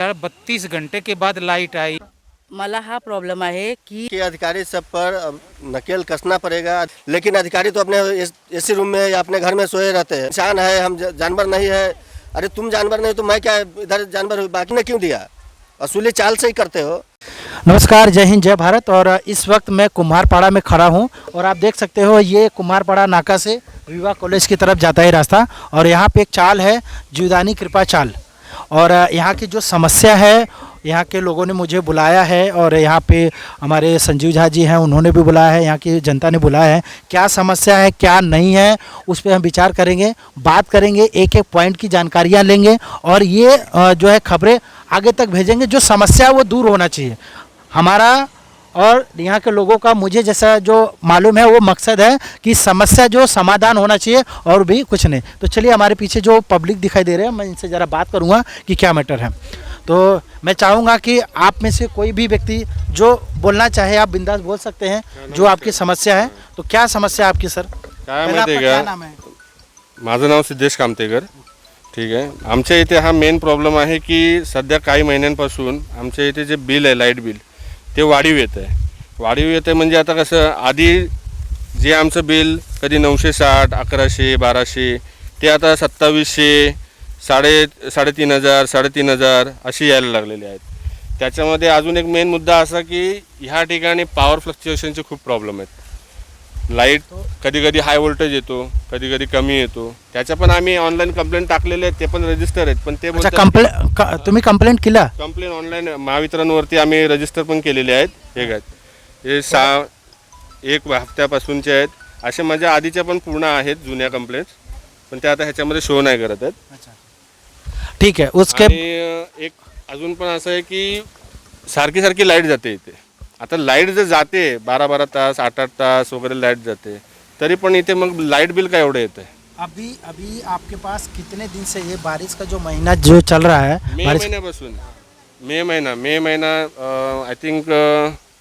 32 घंटे के बाद लाइट आई। मला हा प्रॉब्लेम आहे कि अधिकारी सब पर नकेल कसना पड़ेगा। लेकिन अधिकारी तो अपने एसी रूम में या अपने घर में सोए रहते हैं। इंसान है, हम जानवर नहीं है। अरे तुम जानवर नहीं तो मैं क्या इधर जानवर बाकी ने क्यों दिया? असूली चाल से ही करते हो। नमस्कार, जय हिंद, जय भारत। और इस वक्त मैं कुम्हारपाड़ा में खड़ा हूं और आप देख सकते हो ये कुम्हारपाड़ा नाका से विवा कॉलेज की तरफ जाता है रास्ता। और यहाँ पे एक चाल है, जीवदानी कृपा चाल। और यहाँ की जो समस्या है, यहाँ के लोगों ने मुझे बुलाया है और यहाँ पे हमारे संजीव झा जी हैं, उन्होंने भी बुलाया है, यहाँ की जनता ने बुलाया है। क्या समस्या है, क्या नहीं है, उस पर हम विचार करेंगे, बात करेंगे, एक एक पॉइंट की जानकारियाँ लेंगे और ये जो है खबरें आगे तक भेजेंगे। जो समस्या है वो दूर होना चाहिए हमारा और यहाँ के लोगों का। मुझे जैसा जो मालूम है वो मकसद है कि समस्या जो समाधान होना चाहिए और भी कुछ नहीं। तो चलिए, हमारे पीछे जो पब्लिक दिखाई दे रहे हैं, मैं इनसे ज़रा बात करूँगा कि क्या मैटर है। तो मैं चाहूँगा कि आप में से कोई भी व्यक्ति जो बोलना चाहे आप बिंदास बोल सकते हैं, जो आपकी समस्या है। तो क्या समस्या है आपकी सर? क्या नाम आहे? माझं नाव सिद्धेश कामतेकर. ठीक आहे. आमच्या इथे हा मेन प्रॉब्लेम आहे की सध्या काही महिन्यांपासून आमच्या इथे जे बिल आहे, लाईट बिल, ते वाढीव येतं आहे. वाढीव येतं म्हणजे आता कसं, आधी जे आमचं बिल कधी 960, 1100, 1200, ते आता 2700, 3,500, 3,500 अशी यायला लागलेली आहेत. त्याच्यामध्ये अजून एक मेन मुद्दा असा की ह्या ठिकाणी पॉवर फ्लक्च्युएशनचे खूप प्रॉब्लेम आहेत. लाईट कधी कधी हाय व्होल्टेज येतो, कधी कधी कमी येतो. त्याच्या पण आम्ही ऑनलाईन कंप्लेंट टाकलेले आहेत, ते पण रजिस्टर आहेत. पण ते तुम्ही कंप्लेंट केला? कंप्लेंट ऑनलाईन महावितरणवरती आम्ही रजिस्टर पण केलेले आहेत. हे 1 हफ्त्यापासूनचे आहेत. असे माझ्या आधीच्या पण पूर्ण आहेत जुन्या कंप्लेंट्स, पण ते आता ह्याच्यामध्ये शो नाही करत आहेत. ठीक आहे. उसके एक अजून पण असं आहे की सारखी सारखी लाईट जाते इथे. आता लाईट जर जाते 12-12 तास, 8-8 तास वगैरे लाईट जाते, तरी पण इथे मग लाईट बिल काय एवढं येतं? अभी आपके पास कितने दिन से ये बारिश का जो महीना जो चल रहा है? मे महिन्यापासून. मे महिना आय थिंक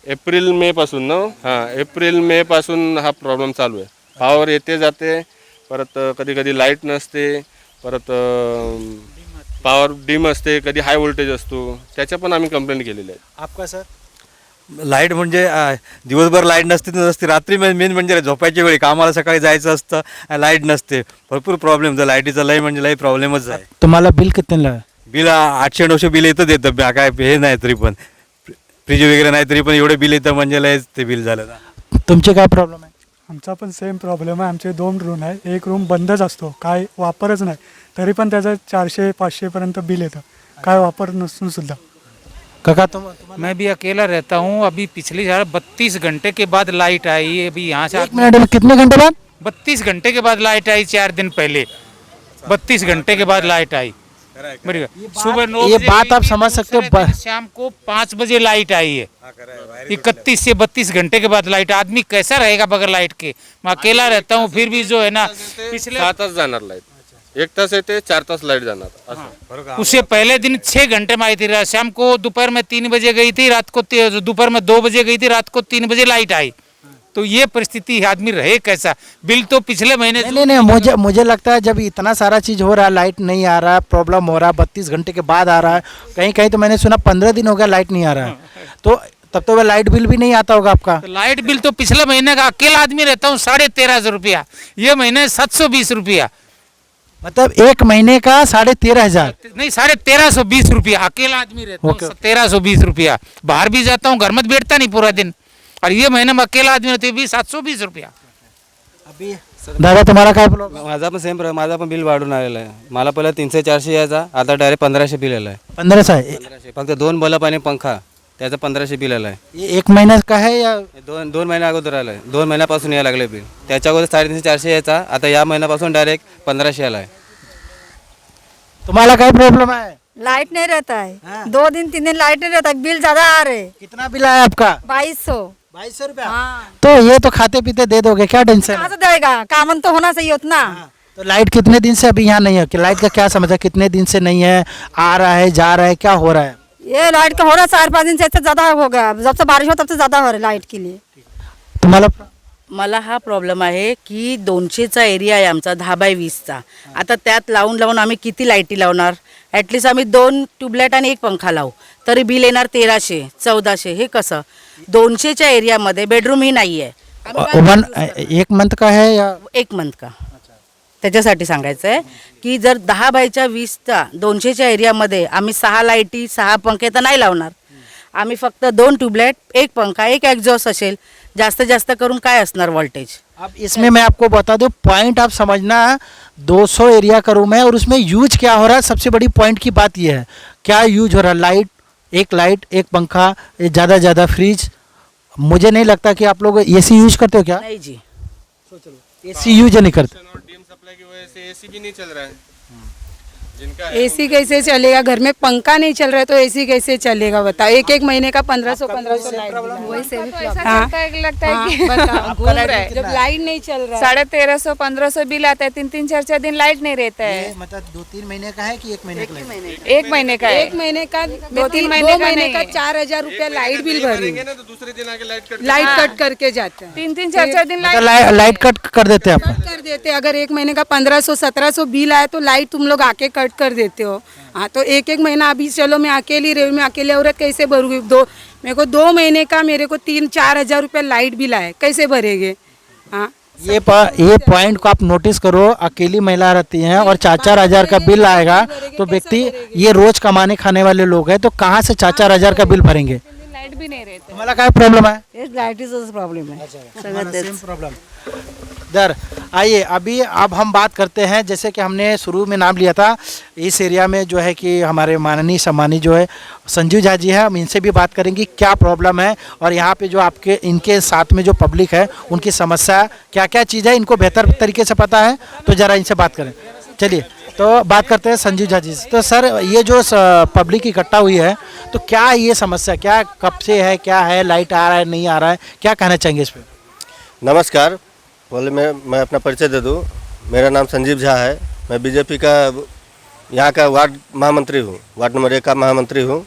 एप्रिल मे पासून ना. हां, एप्रिल मे पासून हा प्रॉब्लेम चालू आहे. पॉवर येते जाते, परत कधी कधी लाईट नसते, परत पॉवर डिम असते, कधी हाय व्होल्टेज असतो. त्याच्या पण आम्ही कंप्लेंट केलेल्या आहेत. आपका सर? लाईट म्हणजे दिवसभर लाईट नसते. रात्री मेन म्हणजे झोपायच्या वेळी, कामाला सकाळी जायचं असतं, लाईट नसते. भरपूर प्रॉब्लेम. जर लाईटीचा लई म्हणजे लई प्रॉब्लेमच आहे. तुम्हाला बिल कितने लगा? बिल 800-900 बिल येतं. काय हे नाही, तरी पण फ्रीज वगैरे नाही, तरी पण एवढे बिल येतं म्हणजे लयच ते बिल झालं ना. तुमचे काय प्रॉब्लेम आहे? आमचा पण सेम प्रॉब्लेम आहे. आमचे 2 रूम आहे. एक रूम बंदच असतो, काय वापरच नाही, तरी पण त्याचं 400-500 पर्यंत बिल येतं, काय वापर नसून सुद्धा. काका मैं भी अकेला रहता हूँ। अभी पिछली 32 घंटे के बाद लाइट आई। अभी यहाँ से 1 मिनट में कितने घंटे बाद? 32 घंटे के बाद लाइट आई। 4 दिन पहले 32 घंटे के बाद लाइट आई। सुबह 9 ये बजे बात आप गई थी, समझ सकते हो। दूसरे दिन शाम को 5 बजे लाइट आई है। 31 से 32 घंटे के बाद लाइट। आदमी कैसा रहेगा बगैर लाइट के? मैं अकेला रहता हूँ, फिर भी जो है ना, पिछले 6 तास जाणार लाईट. 1 तास येते, 4 तास लाईट जाणार असं. उससे पहले दिन 6 घंटे में आई थी। शाम को दोपहर में 3 बजे गई थी, रात को दोपहर में 2 बजे गई थी, रात को 3 बजे लाइट आई। तो ये परिस्थिति, आदमी रहे कैसा? बिल तो पिछले महीने नहीं, मुझे लगता है जब इतना सारा चीज़ हो रहा है, लाइट नहीं आ रहा है, प्रॉब्लम हो रहा है, 32 घंटे के बाद आ रहा है, कहीं कहीं तो मैंने सुना 15 दिन हो गया लाइट नहीं आ रहा है, तो तब तो वह लाइट बिल भी नहीं आता होगा आपका? तो लाइट बिल तो पिछले महीने का, अकेला आदमी रहता हूँ, 1350 रुपया। ये महीने 720 रुपया। मतलब 1 महीने का 13,500? नहीं, 1320 रुपया। अकेला आदमी रहता हूँ, 1320 रुपया। बाहर भी जाता हूँ, घर में बैठता नहीं पूरा दिन, और ये महीने में अकेला आदमी रहते भी 720 रुपया। अभी दादा तुम्हारा काय प्रॉब्लेम? माझा पण सेम. माझा पण बिल वाढून आलेला आहे. मला पहिला 300-400 यायचा, आता डायरेक्ट 1500 बिल आलं आहे. 1500 आहे? 1500. फक्त 2 बल्ब आणि पंखा, त्याचं 1500 बिल आलं आहे. ये 1 महीने का है या 2 महिन्या अगोदर आलं आहे. 2 महिन्यापासून यायला लागले बिल. त्याच्या अगोदर 350-400 यायचा, आता या महिन्यापासून डायरेक्ट 1500 आला आहे. तुम्हाला काय प्रॉब्लम है? लाइट नहीं रहता है। 2 दिन 3 दिन लाइट नहीं रहता, बिल ज्यादा आ रहे। कितना बिल आया आपका? 2200 रुपया। हाँ। तो ये तो खाते पीते दे दोगे, क्या टेंशन कहाँ है? से देगा? कामन तो होना चाहिए उतना। तो लाइट कितने दिन से अभी यहाँ नहीं है? कि लाइट का क्या समझ है? कितने दिन से नहीं है, आ रहा है, जा रहा है, क्या हो रहा है? ये लाइट का हो रहा है 4-5 दिन से, इससे ज्यादा हो गया। जब से बारिश हो तब से ज्यादा हो रहा है लाइट के लिए। तुम्हाला मला हा प्रॉब्लेम आहे की 200चा एरिया आहे आमचा 10x20चा. आता त्यात लावून आम्ही किती लाईटी लावणार? ॲटलिस्ट आम्ही 2 ट्यूबलाईट आणि 1 पंखा लावू तरी बिल येणार 1300 1400. हे कसं? 200च्या एरियामध्ये बेडरूमही नाही आहे. वन एक मंथ का है या 1 मंथ का. त्याच्यासाठी सांगायचं आहे की जर 10x20चा 200च्या एरियामध्ये आम्ही 6 लाईटी 6 पंखे तर नाही लावणार. आम्ही फक्त 2 ट्यूबलाईट 1 पंखा 1 एक्झॉस्ट असेल. जास्त करून काय असणार वोल्टेज? अब इसमें मैं आपको बता दूं, पॉइंट आप समझना, 200 एरिया का रूम है और उसमें यूज क्या हो रहा है। सबसे बड़ी पॉइंट की बात यह है, क्या यूज हो रहा है? लाइट, एक पंखा, ज़्यादा फ्रिज। मुझे नहीं लगता कि आप लोग एसी यूज करते हो क्या? नाही जी. एसी यूज नहीं करते। और डीम सप्लाई की वजह से एसी भी नहीं चल रहा है जिनका है, एसी कैसे चलेगा? घर में पंखा नहीं चल रहा है तो एसी कैसे चलेगा बताओ? एक महीने का 1500 लाइट लगता है कि घूम रहा है जब लाइट नहीं चल रहा है। 1350 1500 बिल आता है, 3 4 दिन लाइट नहीं रहता है. मतलब 2-3 महीने का है कि 1 महीने का? 1 महीने का है. 1 महीने का 2-3 महीने का नहीं है. 4000 रुपया लाइट बिल भरी, ना तो दूसरे दिन आके लाइट कट करके जाते हैं, 3 4 दिन लाइट कट कर देते हैं आप? कर देते हैं। अगर 1 महीने का 1500 1700 बिल आया तो लाइट तुम लोग आके कट कर देते हो। हाँ तो एक महीना अभी चलो मैं अकेली रही हूँ, मैं अकेले औरत कैसे भरूंगी? मेरे को 2 महीने का मेरे को 3-4 हजार रुपया लाइट बिल आए, कैसे भरेंगे? हाँ ये पॉइंट को आप नोटिस करो। अकेली महिला रहती हैं और 4-4 हजार का बिल आएगा तो व्यक्ति, ये रोज कमाने खाने वाले लोग हैं तो कहाँ से 4-4 हजार का बिल भरेंगे? लाइट भी नहीं रहते. तुम्हाला काय प्रॉब्लेम आहे? हेच लाईटीचाच प्रॉब्लेम आहे. सगळं तेच. Same problem. दर आइए, अब हम बात करते हैं, जैसे कि हमने शुरू में नाम लिया था, इस एरिया में जो है कि हमारे माननीय सम्मानी जो है संजीव झा जी है, हम इनसे भी बात करेंगे क्या प्रॉब्लम है और यहाँ पे जो आपके इनके साथ में जो पब्लिक है उनकी समस्या क्या क्या चीज़ है इनको बेहतर तरीके से पता है, तो ज़रा इनसे बात करें। चलिए तो बात करते हैं संजीव झा जी से। तो सर, ये जो पब्लिक इकट्ठा हुई है तो क्या ये समस्या क्या कब से है, क्या है, लाइट आ रहा है नहीं आ रहा है, क्या कहना चाहेंगे इस पर? नमस्कार। पहले मैं अपना परिचय दे दूं। मेरा नाम संजीव झा है। मैं बीजेपी का यहाँ का वार्ड महामंत्री हूँ, वार्ड नंबर 1 का महामंत्री हूँ।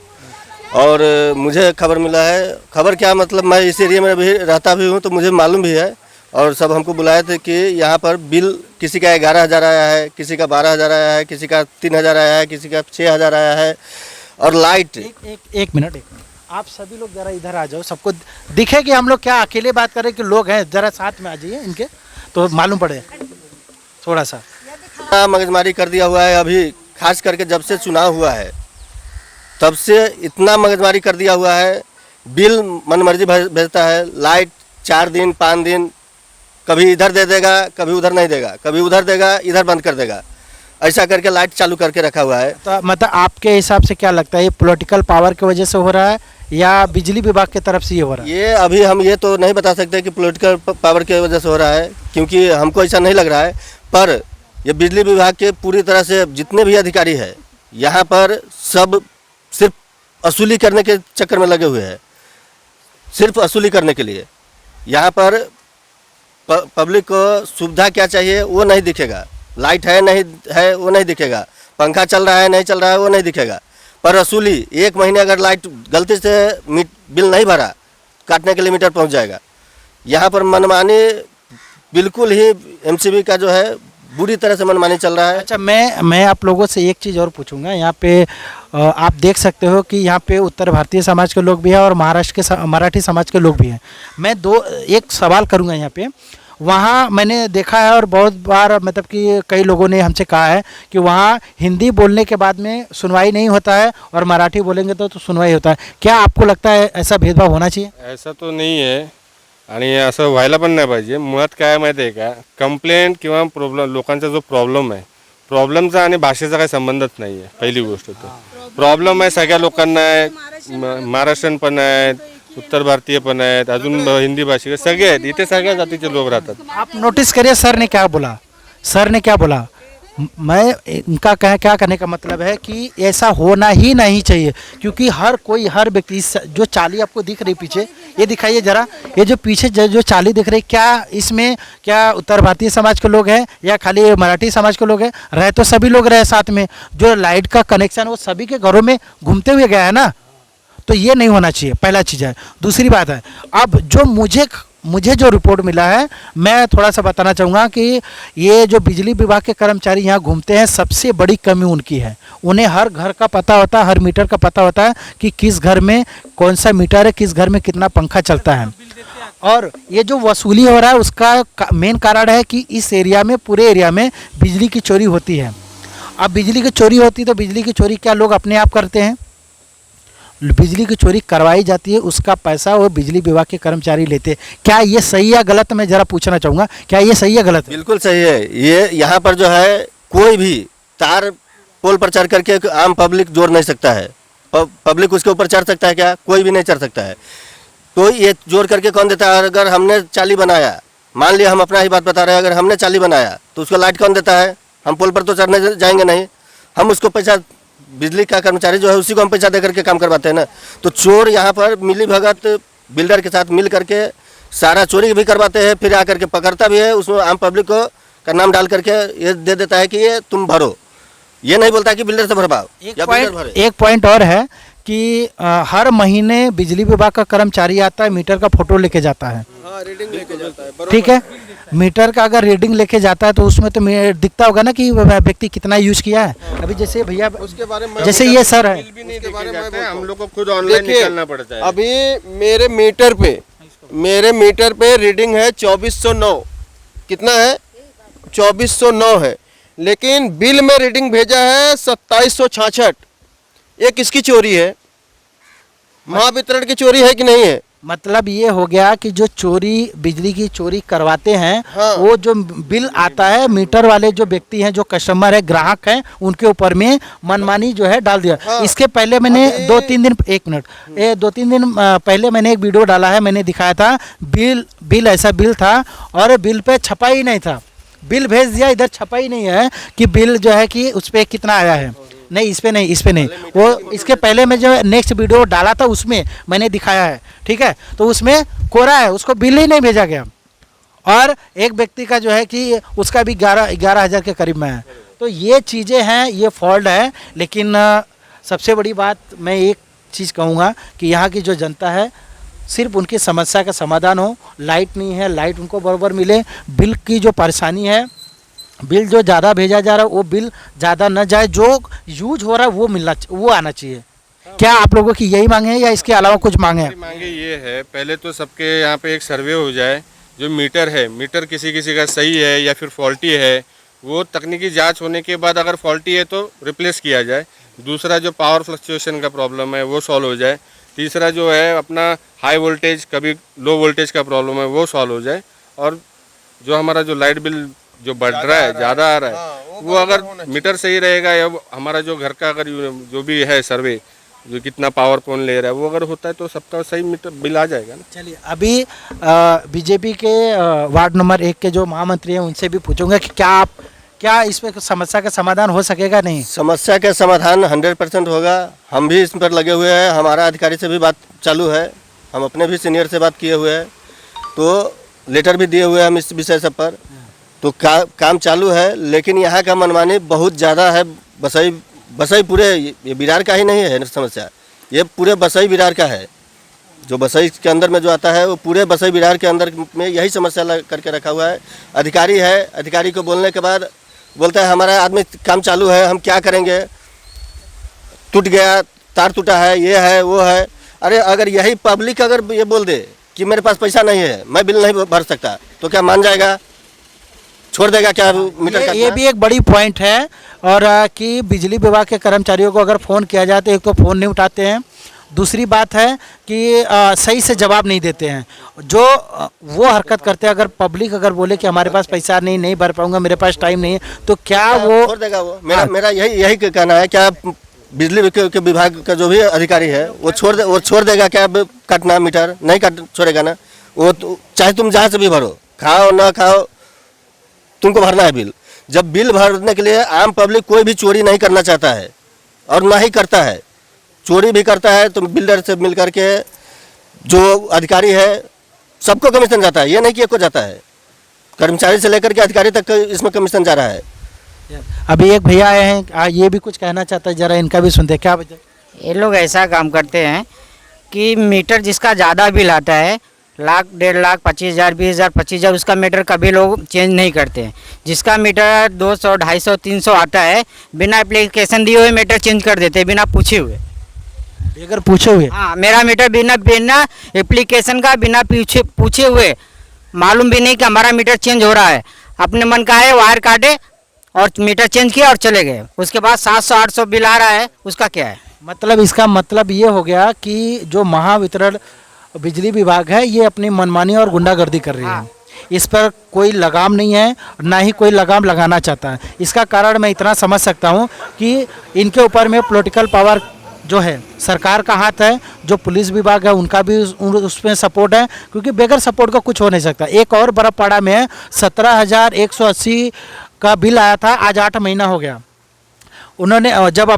और मुझे खबर मिला है, खबर क्या मतलब, मैं इस एरिया में भी रहता भी हूँ तो मुझे मालूम भी है। और सब हमको बुलाए थे कि यहाँ पर बिल किसी का 11,000 आया है, किसी का 12,000 आया है, किसी का 3,000 आया है, किसी का 6,000 आया है। और लाइट एक मिनट, आप सभी लोग जरा इधर आ जाओ, सबको दिखे कि हम लोग क्या अकेले बात कर रहे हैं कि लोग हैं, जरा साथ में आ जाइए इनके तो मालूम पड़े थोड़ा सा। मगजमारी कर दिया हुआ है अभी, खास करके जब से चुनाव हुआ है तब से इतना मगजमारी कर दिया हुआ है। बिल मनमर्जी भेजता है। लाइट 4 दिन 5 दिन कभी इधर दे देगा, कभी उधर नहीं देगा, कभी उधर देगा इधर बंद कर देगा, ऐसा करके लाइट चालू करके रखा हुआ है। तो मतलब आपके हिसाब से क्या लगता है, ये पॉलिटिकल पावर की वजह से हो रहा है या बिजली विभाग की तरफ से ये हो रहा है? ये अभी हम ये तो नहीं बता सकते कि पॉलिटिकल पावर की वजह से हो रहा है, क्योंकि हमको ऐसा नहीं लग रहा है। पर ये बिजली विभाग के पूरी तरह से जितने भी अधिकारी हैं यहाँ पर सब सिर्फ वसूली करने के चक्कर में लगे हुए हैं, सिर्फ वसूली करने के लिए। यहाँ पर पब्लिक को सुविधा क्या चाहिए वो नहीं दिखेगा, लाइट है नहीं है वो नहीं दिखेगा, पंखा चल रहा है नहीं चल रहा है वो नहीं दिखेगा। पर वसूली 1 महीने अगर लाइट गलती से बिल नहीं भरा, काटने के लिए मीटर पहुंच जाएगा। यहाँ पर मनमानी बिल्कुल ही एमसीबी का जो है बुरी तरह से मनमानी चल रहा है। अच्छा, मैं आप लोगों से एक चीज़ और पूछूंगा। यहाँ पे आप देख सकते हो कि यहाँ पे उत्तर भारतीय समाज के लोग भी हैं और महाराष्ट्र के मराठी समाज के लोग भी हैं। मैं एक सवाल करूँगा यहाँ पे। वहाँ मैंने देखा है और बहुत बार मतलब कि कई लोगों ने हमसे कहा है कि वहाँ हिंदी बोलने के बाद में सुनवाई नहीं होता है और मराठी बोलेंगे तो सुनवाई होता है। क्या आपको लगता है ऐसा भेदभाव होना चाहिए? ऐसा तो नाही आहे आणि असं व्हायला पण नाही पाहिजे। मुळात काय माहिती आहे का, कंप्लेंट किंवा प्रॉब्लेम, लोकांचा जो प्रॉब्लेम आहे, प्रॉब्लेमचा आणि भाषेचा काही संबंधच नाही आहे। पहिली गोष्ट तर प्रॉब्लेम आहे सगळ्या लोकांना आहे, महाराष्ट्रीयन पण आहेत, उत्तर भारतीय पण आहेत, अजून हिंदी भाषिक सगळे आहेत, इथे सगळ्या जातीचे लोक राहतात। आप नोटिस करिए सर ने क्या बोला, मैं इनका क्या करने का मतलब है कि ऐसा होना ही नहीं चाहिए, क्योंकि हर व्यक्ति जो चाली आपको दिख रही पीछे, ये दिखाइए जरा, ये जो पीछे जो चाली दिख रही, क्या इसमें क्या उत्तर भारतीय समाज के लोग हैं या खाली मराठी समाज के लोग हैं? रहे तो सभी लोग रहे साथ में। जो लाइट का कनेक्शन वो सभी के घरों में घूमते हुए गया है ना, तो ये नहीं होना चाहिए, पहला चीज़ है। दूसरी बात है, अब जो मुझे मुझे जो रिपोर्ट मिला है मैं थोड़ा सा बताना चाहूँगा कि ये जो बिजली विभाग के कर्मचारी यहाँ घूमते हैं, सबसे बड़ी कमी उनकी है। उन्हें हर घर का पता होता है, हर मीटर का पता होता है कि किस घर में कौन सा मीटर है, किस घर में कितना पंखा चलता है। और ये जो वसूली हो रहा है उसका मेन कारण है कि इस एरिया में, पूरे एरिया में बिजली की चोरी होती है। अब बिजली की चोरी होती है तो बिजली की चोरी क्या लोग अपने आप करते हैं? बिजली की चोरी करवाई जाती है, उसका पैसा वो बिजली विभाग के कर्मचारी लेते हैं। क्या ये सही है गलत? मैं ज़रा पूछना चाहूँगा, क्या ये सही है गलत? बिल्कुल सही है। ये यहाँ पर जो है कोई भी तार पोल पर चढ़ करके आम पब्लिक जोड़ नहीं सकता है। पब्लिक उसके ऊपर चढ़ सकता है क्या? कोई भी नहीं चढ़ सकता है। तो ये जोड़ करके कौन देता है? अगर हमने चाली बनाया, मान लिया हम अपना ही बात बता रहे हैं, अगर हमने चाली बनाया तो उसको लाइट कौन देता है? हम पोल पर तो चढ़ने जाएंगे नहीं, हम उसको पैसा, बिजली का कर्मचारी जो है उसी को हम पैसा दे करके काम करवाते हैं ना। तो चोर यहाँ पर मिली भगत बिल्डर के साथ मिल करके सारा चोरी भी करवाते हैं, फिर आकर के पकड़ता भी है, उसमें आम पब्लिक को का नाम डाल करके ये दे देता है कि ये तुम भरो, ये नहीं बोलता कि बिल्डर से भरवाओ या बिल्डर भरे। एक पॉइंट और है कि हर महीने बिजली विभाग का कर्मचारी आता है, मीटर का फोटो लेके जाता है, रीडिंग लेके जाता है। ठीक है। मीटर का अगर रीडिंग लेके जाता है तो उसमें तो दिखता होगा ना कि व्यक्ति कितना यूज किया है। अभी जैसे भैया, उसके बारे में जैसे ये सर है, उसके बारे में हम लोग को खुद ऑनलाइन निकालना पड़ता है। अभी मेरे मीटर पे रीडिंग है 2409। कितना है? 2409 है, लेकिन बिल में रीडिंग भेजा है 2766। ये किसकी चोरी है? महावितरण की चोरी है कि नहीं है? मतलब ये हो गया कि जो चोरी, बिजली की चोरी करवाते हैं, हाँ। वो जो बिल आता है, मीटर वाले जो व्यक्ति हैं, जो कस्टमर है, ग्राहक हैं, उनके ऊपर में मनमानी जो है डाल दिया। हाँ। इसके पहले मैंने 2-3 दिन, एक मिनट, 2-3 दिन पहले मैंने एक वीडियो डाला है, मैंने दिखाया था बिल ऐसा बिल था और बिल पे छपा ही नहीं था। बिल भेज दिया, इधर छपा ही नहीं है कि बिल जो है कि उस पर कितना आया है। नहीं, इस पे नहीं, वो इसके पहले मैं जो नेक्स्ट वीडियो डाला था उसमें मैंने दिखाया है, ठीक है। तो उसमें कोरा है, उसको बिल ही नहीं भेजा गया। और एक व्यक्ति का जो है कि उसका भी 11,000 के करीब में है। तो ये चीज़ें हैं, ये फॉल्ट है। लेकिन सबसे बड़ी बात मैं एक चीज़ कहूँगा कि यहाँ की जो जनता है, सिर्फ उनकी समस्या का समाधान हो। लाइट नहीं है, लाइट उनको बराबर मिले। बिल की जो परेशानी है, बिल जो ज़्यादा भेजा जा रहा है वो बिल ज़्यादा न जाए, जो यूज हो रहा है वो आना चाहिए। क्या आप लोगों की यही मांगे है या इसके अलावा कुछ मांगे हैं? मांगे ये है, पहले तो सबके यहाँ पे एक सर्वे हो जाए। जो मीटर है, मीटर किसी किसी का सही है या फिर फॉल्टी है, वो तकनीकी जांच होने के बाद अगर फॉल्टी है तो रिप्लेस किया जाए। दूसरा जो पावर फ्लक्चुएशन का प्रॉब्लम है वो सॉल्व हो जाए। तीसरा जो है अपना हाई वोल्टेज, कभी लो वोल्टेज का प्रॉब्लम है वो सॉल्व हो जाए। और जो हमारा जो लाइट बिल जो बढ़ रहा है, ज़्यादा आ रहा है, वो अगर मीटर सही रहेगा या हमारा जो घर का अगर जो भी है सर्वे, जो कितना पावर कौन ले रहा है, वो अगर होता है तो सबका सही मीटर बिल आ जाएगा ना। चलिए, अभी बीजेपी के वार्ड नंबर 1 के जो महामंत्री हैं उनसे भी पूछूंगा कि क्या इस पे समस्या का समाधान हो सकेगा? नहीं, समस्या का समाधान 100% होगा। हम भी इस पर लगे हुए हैं, हमारा अधिकारी से भी बात चालू है, हम अपने भी सीनियर से बात किए हुए हैं, तो लेटर भी दिए हुए हैं हम इस विषय सब पर। तो काम चालू है। लेकिन यहाँ का मनमानी बहुत ज़्यादा है। बसई पूरे, ये बिरार का ही नहीं है समस्या, ये पूरे बसई बिरार का है। जो बसई के अंदर में जो आता है वो पूरे बसई बिरार के अंदर में यही समस्या करके रखा हुआ है। अधिकारी है, अधिकारी को बोलने के बाद बोलता है हमारा आदमी काम चालू है, हम क्या करेंगे, टूट गया, तार टूटा है, ये है वो है। अरे अगर यही पब्लिक अगर ये बोल दे कि मेरे पास पैसा नहीं है, मैं बिल नहीं भर सकता, तो क्या मान जाएगा? छोड़ देगा क्या मीटर का? ये भी एक बड़ी पॉइंट है। और कि बिजली विभाग के कर्मचारियों को अगर फ़ोन किया जाए तो एक तो फ़ोन नहीं उठाते हैं, दूसरी बात है कि सही से जवाब नहीं देते हैं। जो वो हरकत करते हैं, अगर पब्लिक अगर बोले कि हमारे पास पैसा नहीं भर पाऊंगा, मेरे पास टाइम नहीं है, तो क्या वो छोड़ देगा? वो मेरा यही कहना है। क्या बिजली के विभाग का जो भी अधिकारी है वो छोड़ देगा क्या काटना मीटर? नहीं काट छोड़ेगा ना वो। चाहे तुम जहाँ से भी भरो, खाओ ना खाओ, तुमको भरना है बिल। जब बिल भरने के लिए आम पब्लिक कोई भी चोरी नहीं करना चाहता है और ना ही करता है, चोरी भी करता है तो बिल्डर से मिल करके जो अधिकारी है सबको कमीशन जाता है। ये नहीं कि एक को जाता है, कर्मचारी से लेकर के अधिकारी तक इसमें कमीशन जा रहा है। अभी एक भैया आए हैं, ये भी कुछ कहना चाहता है, जरा इनका भी सुनते हैं। क्या वजह? ये लोग ऐसा काम करते हैं कि मीटर जिसका ज़्यादा बिल आता है, लाख 1.5 लाख 25,000 20,000 25,000 उसका मीटर कभी लोग चेंज नहीं करते हैं। जिसका मीटर 200 250 300 आता है बिना एप्लीकेशन दिए हुए मीटर चेंज कर देते हैं बिना पूछे हुए। बगैर पूछे हुए? हाँ, मेरा मीटर बिना बिना एप्लीकेशन का बिना पूछे हुए, मालूम भी नहीं कि हमारा मीटर चेंज हो रहा है, अपने मन का है वायर काटे और मीटर चेंज किया और चले गए। उसके बाद 700-800 बिल आ रहा है, उसका क्या है? मतलब इसका मतलब ये हो गया कि जो महावितरण बिजली विभाग है ये अपनी मनमानी और गुंडागर्दी कर रही है। इस पर कोई लगाम नहीं है, ना ही कोई लगाम लगाना चाहता है। इसका कारण मैं इतना समझ सकता हूँ कि इनके ऊपर में पॉलिटिकल पावर जो है सरकार का हाथ है, जो पुलिस विभाग है उनका भी उसमें सपोर्ट है, क्योंकि बगैर सपोर्ट का कुछ हो नहीं सकता। एक और बर्फपाड़ा में 17,180 का बिल आया था, आज 8 महीना हो गया। उन्होंने जब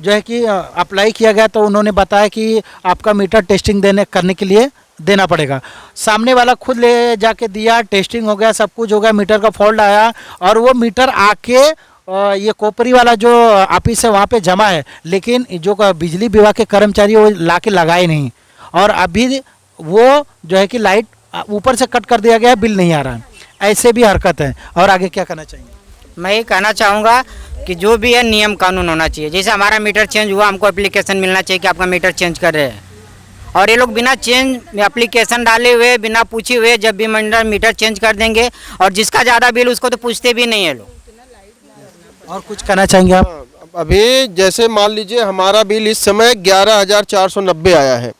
जो है कि अप्लाई किया गया तो उन्होंने बताया कि आपका मीटर टेस्टिंग करने के लिए देना पड़ेगा। सामने वाला खुद ले जाके दिया, टेस्टिंग हो गया, सब कुछ हो गया, मीटर का फॉल्ट आया और वो मीटर आके ये कोपरी वाला जो ऑफिस है वहाँ पे जमा है, लेकिन जो बिजली विभाग के कर्मचारी वो ला के लगाए नहीं। और अभी वो जो है कि लाइट ऊपर से कट कर दिया गया है, बिल नहीं आ रहा है। ऐसे भी हरकत है। और आगे क्या करना चाहिए? मैं ये कहना चाहूँगा कि जो भी है नियम कानून होना चाहिए। जैसे हमारा मीटर चेंज हुआ, हमको एप्लीकेशन मिलना चाहिए कि आपका मीटर चेंज कर रहे हैं। और ये लोग बिना चेंज एप्लीकेशन डाले हुए, बिना पूछे हुए जब भी मीटर चेंज कर देंगे, और जिसका ज़्यादा बिल उसको तो पूछते भी नहीं है लोग। और कुछ कहना चाहेंगे आप? अभी जैसे मान लीजिए हमारा बिल इस समय 11,490 आया है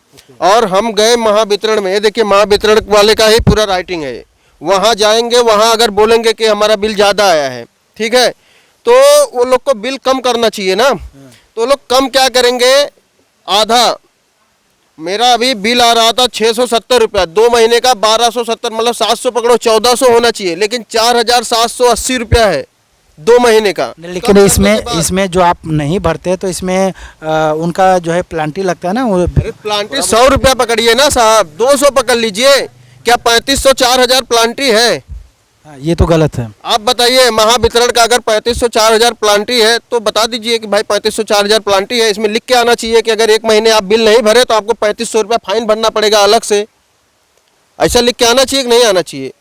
और हम गए महावितरण में। देखिए महावितरण वाले का ही पूरा राइटिंग है, वहाँ जाएंगे, वहाँ अगर बोलेंगे कि हमारा बिल ज़्यादा आया है, ठीक है, तो वो लोग को बिल कम करना चाहिए ना। तो लोग कम क्या करेंगे, आधा। मेरा अभी बिल आ रहा था 670 रुपया, 2 महीने का 1270, मतलब 700 पकड़ो, 1400 होना चाहिए, लेकिन 4,780 रुपया है 2 महीने का। लेकिन इसमें जो आप नहीं भरते तो इसमें उनका जो है प्लांटी लगता है ना, वो प्लांटी 100 रुपया पकड़िए ना साहब, 200 पकड़ लीजिए। क्या 3,500 4,000 प्लांटी है? ये तो गलत है। आप बताइए, महावितरण का अगर 3,500 4,000 प्लांटी है तो बता दीजिए कि भाई 3,500 4,000 प्लांटी है। इसमें लिख के आना चाहिए कि अगर 1 महीने आप बिल नहीं भरे तो आपको 3,500 रुपया फाइन भरना पड़ेगा अलग से। ऐसा लिख के आना चाहिए कि नहीं आना चाहिए?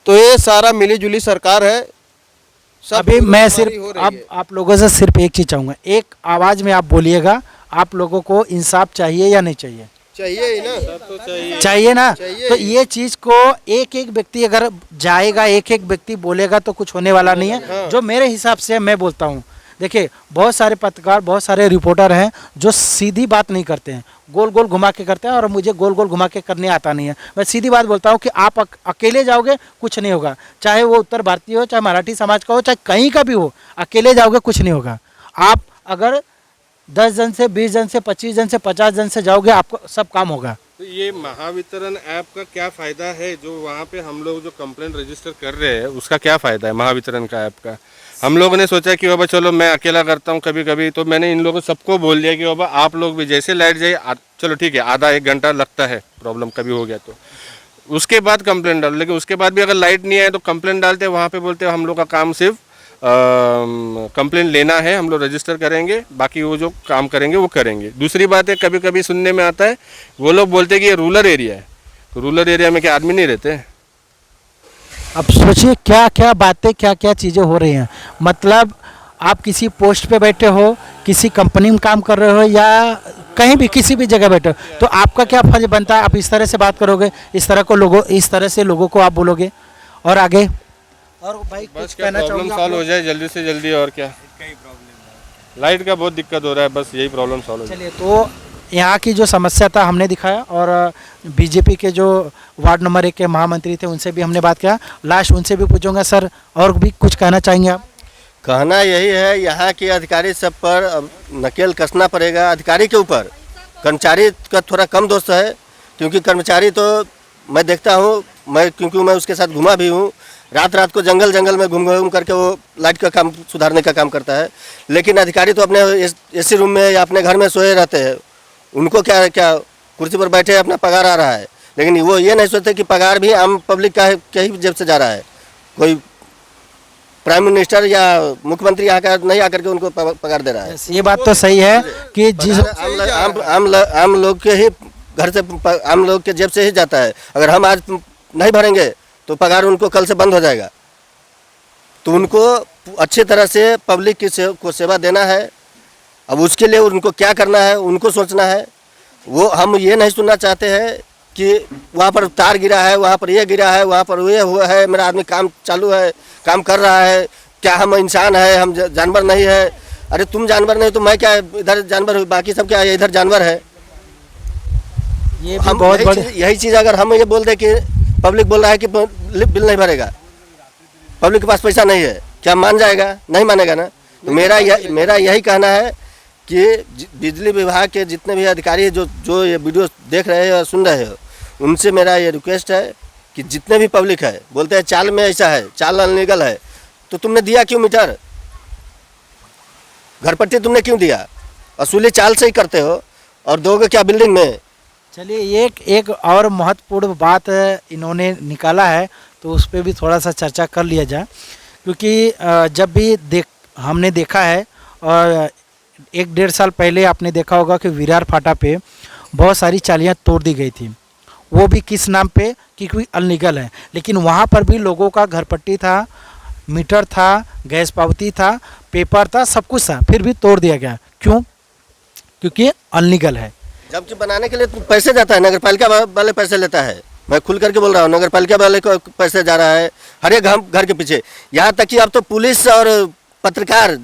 तो ये सारा मिली जुली सरकार है। अभी मैं सिर्फ अब आप लोगों से सिर्फ एक चीज़ चाहूँगा, एक आवाज़ में आप बोलिएगा, आप लोगों को इंसाफ चाहिए या नहीं चाहिए? चाहिए ही ना, चाहिए ना। तो ये चीज़ को एक एक व्यक्ति अगर जाएगा, एक एक व्यक्ति बोलेगा तो कुछ होने वाला नहीं है। जो मेरे हिसाब से मैं बोलता हूँ, देखिए बहुत सारे पत्रकार, बहुत सारे रिपोर्टर हैं जो सीधी बात नहीं करते हैं, गोल गोल घुमा के करते हैं, और मुझे गोल गोल घुमा के करने आता नहीं है। मैं सीधी बात बोलता हूँ कि आप अकेले जाओगे कुछ नहीं होगा, चाहे वो उत्तर भारतीय हो, चाहे मराठी समाज का हो, चाहे कहीं का भी हो, अकेले जाओगे कुछ नहीं होगा। आप अगर 10 जन से 20 जन से 25 जन से 50 जन से जाओगे, आपको सब काम होगा। तो ये महावितरण ऐप का क्या फ़ायदा है? जो वहाँ पे हम लोग जो कंप्लेंट रजिस्टर कर रहे हैं उसका क्या फ़ायदा है महावितरण का ऐप का? हम लोगों ने सोचा कि बाबा चलो मैं अकेला करता हूँ कभी कभी, तो मैंने इन लोगों सबको बोल दिया कि बाबा आप लोग भी जैसे लाइट जाए, चलो ठीक है, आधा 1 घंटा लगता है, प्रॉब्लम कभी हो गया तो उसके बाद कंप्लेंट डालो। लेकिन उसके बाद भी अगर लाइट नहीं आए तो कंप्लेंट डालते हैं, वहाँ पे बोलते हैं हम लोग का काम सिर्फ कंप्लेंट लेना है, हम लोग रजिस्टर करेंगे, बाकी वो जो काम करेंगे वो करेंगे। दूसरी बात है, कभी कभी सुनने में आता है वो लोग बोलते हैं कि ये रूरल एरिया है, तो रूरल एरिया में क्या आदमी नहीं रहते? अब सोचिए क्या क्या बातें, क्या क्या चीज़ें हो रही हैं। मतलब आप किसी पोस्ट पे बैठे हो, किसी कंपनी में काम कर रहे हो, या कहीं भी किसी भी जगह बैठे हो, तो आपका क्या फर्ज बनता है? आप इस तरह से बात करोगे, इस तरह से लोगों को आप बोलोगे। और आगे और भाई बस क्या प्रॉब्लम सॉल्व हो जाए जल्दी से जल्दी, और क्या लाइट का बहुत दिक्कत हो रहा है, बस यही प्रॉब्लम सॉल्व हो जाए। चलिए, तो यहाँ की जो समस्या था हमने दिखाया, और बीजेपी के जो वार्ड नंबर 1 के महामंत्री थे उनसे भी हमने बात किया। लास्ट उनसे भी पूछूंगा, सर और भी कुछ कहना चाहेंगे आप? कहना यही है, यहाँ के अधिकारी सब पर नकेल कसना पड़ेगा। अधिकारी के ऊपर कर्मचारी का थोड़ा कम दोष है, क्योंकि कर्मचारी तो मैं देखता हूँ, क्योंकि मैं उसके साथ घुमा भी हूँ, रात को जंगल में घूम करके वो लाइट का काम सुधारने का काम करता है। लेकिन अधिकारी तो अपने एसी रूम में या अपने घर में सोए रहते हैं, उनको क्या कुर्सी पर बैठे अपना पगार आ रहा है, लेकिन वो ये नहीं सोचते कि पगार भी आम पब्लिक का ही जेब से जा रहा है। कोई प्राइम मिनिस्टर या मुख्यमंत्री आकर नहीं आकर के उनको पगार दे रहा है। ये बात तो सही है कि जिस आम लोग के ही घर से आम लोग के जेब से ही जाता है। अगर हम आज नहीं भरेंगे तो पगार उनको कल से बंद हो जाएगा। तो उनको अच्छी तरह से पब्लिक को सेवा देना है। अब उसके लिए उनको क्या करना है उनको सोचना है। वो हम ये नहीं सुनना चाहते हैं कि वहाँ पर तार गिरा है, वहाँ पर ये गिरा है, वहाँ पर ये हुआ है, मेरा आदमी काम चालू है, काम कर रहा है, क्या हम इंसान है, हम जानवर नहीं है। अरे तुम जानवर नहीं तो मैं क्या इधर जानवर हूँ, बाकी सब क्या है, इधर जानवर है। ये भी हम बहुत बड़े यही चीज़ अगर हम ये बोल दें कि पब्लिक बोल रहा है कि बिल नहीं भरेगा, पब्लिक के पास पैसा नहीं है, क्या मान जाएगा? नहीं मानेगा ना। तो मेरा यही कहना है कि बिजली विभाग के जितने भी अधिकारी जो ये वीडियो देख रहे हैं और सुन रहे हो, उनसे मेरा ये रिक्वेस्ट है कि जितने भी पब्लिक है बोलते हैं चाल में ऐसा है, चाल अनलीगल है, तो तुमने दिया क्यों मीटर? घर पट्टी तुमने क्यों दिया? वसूली चाल से ही करते हो और दोगे क्या बिल्डिंग में? चलिए एक और महत्वपूर्ण बात इन्होंने निकाला है, तो उस पर भी थोड़ा सा चर्चा कर लिया जाए। क्योंकि जब भी हमने देखा है और 1-1.5 साल पहले आपने देखा होगा कि विरार फाटा पे बहुत सारी चालियाँ तोड़ दी गई थी। वो भी किस नाम पे? कि कोई अनलीगल है। लेकिन वहाँ पर भी लोगों का घर पट्टी था, मीटर था, गैस पावती था, पेपर था, सब कुछ था, फिर भी तोड़ दिया गया। क्यों? क्योंकि अनलीगल है। जबकि बनाने के लिए तो पैसे जाता है, नगर पालिका वाले पैसे लेता है। मैं खुल करके बोल रहा हूँ, नगर पालिका वाले को पैसे जा रहा है हर एक घर के पीछे। यहाँ तक कि अब तो पुलिस और पत्रकार,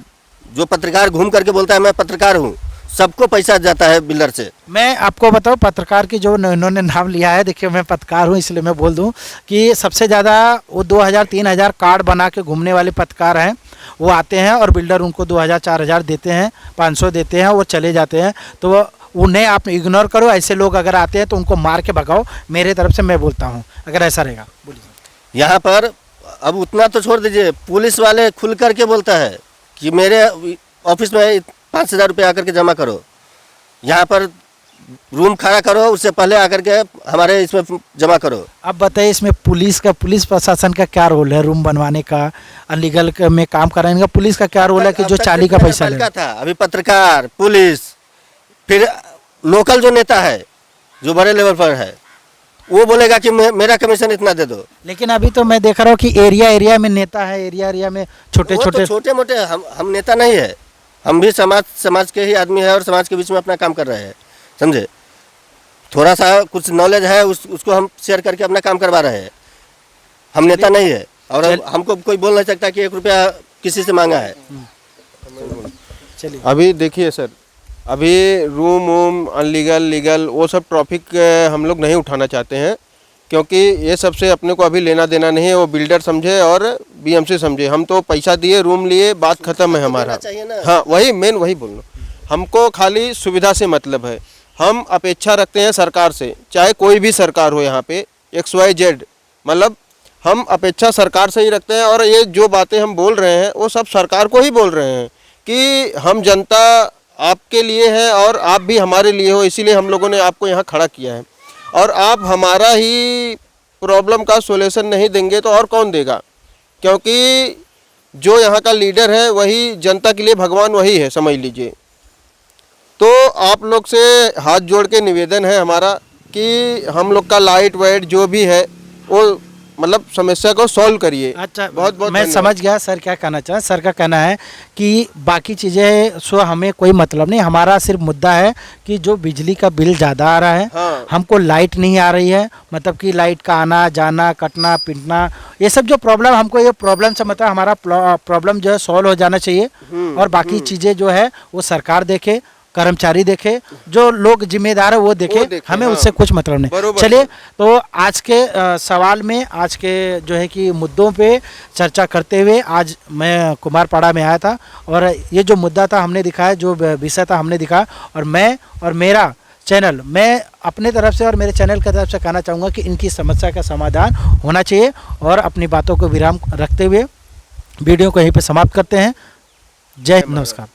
जो पत्रकार घूम करके बोलता है मैं पत्रकार हूँ, सबको पैसा जाता है बिल्डर से। मैं आपको बताऊं, पत्रकार की जो इन्होंने नाम लिया है, देखिए मैं पत्रकार हूं इसलिए मैं बोल दूं कि सबसे ज़्यादा वो 2000-3000 कार्ड बना के घूमने वाले पत्रकार हैं। वो आते हैं और बिल्डर उनको 2000-4000 देते हैं, 500 देते हैं, वो चले जाते हैं। तो उन्हें आप इग्नोर करो। ऐसे लोग अगर आते हैं तो उनको मार के भगाओ, मेरे तरफ से मैं बोलता हूँ, अगर ऐसा रहेगा। बोलिए। यहाँ पर अब उतना तो छोड़ दीजिए, पुलिस वाले खुल करके बोलता है कि मेरे ऑफिस में 5000 रुपये आकर के जमा करो, यहाँ पर रूम खड़ा करो, उससे पहले आकर के हमारे इसमें जमा करो। अब बताइए इसमें पुलिस प्रशासन का क्या रोल है? रूम बनवाने का, अनलीगल में काम कराने का पुलिस का क्या रोल है कि जो चाली का पैसा ले? था अभी पत्रकार, पुलिस, फिर लोकल जो नेता है जो बड़े लेवल पर है वो बोलेगा कि मेरा कमीशन इतना दे दो। लेकिन अभी तो मैं देख रहा हूँ कि एरिया में नेता है, एरिया में छोटे मोटे हम नेता नहीं है, हम भी समाज के ही आदमी है और समाज के बीच में अपना काम कर रहे हैं, समझे। थोड़ा सा कुछ नॉलेज है उसको हम शेयर करके अपना काम करवा रहे हैं। हम नेता नहीं है और हमको कोई बोल नहीं सकता कि 1 रुपया किसी से मांगा है। चलिए अभी देखिए सर, अभी रूम अनलीगल लीगल वो सब टॉपिक हम लोग नहीं उठाना चाहते हैं, क्योंकि ये सबसे अपने को अभी लेना देना नहीं है। वो बिल्डर समझे और बीएमसी समझे, हम तो पैसा दिए, रूम लिए, बात खत्म है हमारा। हाँ वही मेन वही बोलना, हमको खाली सुविधा से मतलब है। हम अपेक्षा रखते हैं सरकार से, चाहे कोई भी सरकार हो, यहाँ पे XYZ, मतलब हम अपेक्षा सरकार से ही रखते हैं। और ये जो बातें हम बोल रहे हैं वो सब सरकार को ही बोल रहे हैं कि हम जनता आपके लिए है और आप भी हमारे लिए हो, इसीलिए हम लोगों ने आपको यहाँ खड़ा किया है। और आप हमारा ही प्रॉब्लम का सॉल्यूशन नहीं देंगे तो और कौन देगा? क्योंकि जो यहाँ का लीडर है वही जनता के लिए भगवान वही है, समझ लीजिए। तो आप लोग से हाथ जोड़ के निवेदन है हमारा कि हम लोग का लाइट वाइट जो भी है वो मतलब समस्या को सॉल्व करिए। अच्छा, बहुत बहुत मैं समझ गया सर क्या कहना चाह। सर का कहना है कि बाकी चीज़ें सो हमें कोई मतलब नहीं, हमारा सिर्फ मुद्दा है कि जो बिजली का बिल ज़्यादा आ रहा है। हाँ। हमको लाइट नहीं आ रही है, मतलब कि लाइट का आना जाना, कटना पिटना, ये सब जो प्रॉब्लम, हमको ये प्रॉब्लम से मतलब हमारा प्रॉब्लम जो है सॉल्व हो जाना चाहिए। और बाकी चीज़ें जो है वो सरकार देखे, कर्मचारी देखे, जो लोग जिम्मेदार है वो देखे, हमें उससे कुछ मतलब नहीं। चलिए, तो आज के सवाल में, आज के जो है कि मुद्दों पे चर्चा करते हुए आज मैं कुमारपाड़ा में आया था और ये जो मुद्दा था हमने दिखाया, जो विषय था हमने दिखाया। और मैं और मेरा चैनल, मैं अपने तरफ से और मेरे चैनल की तरफ से कहना चाहूँगा कि इनकी समस्या का समाधान होना चाहिए। और अपनी बातों को विराम रखते हुए वीडियो को यहीं पर समाप्त करते हैं। जय हिंद, नमस्कार।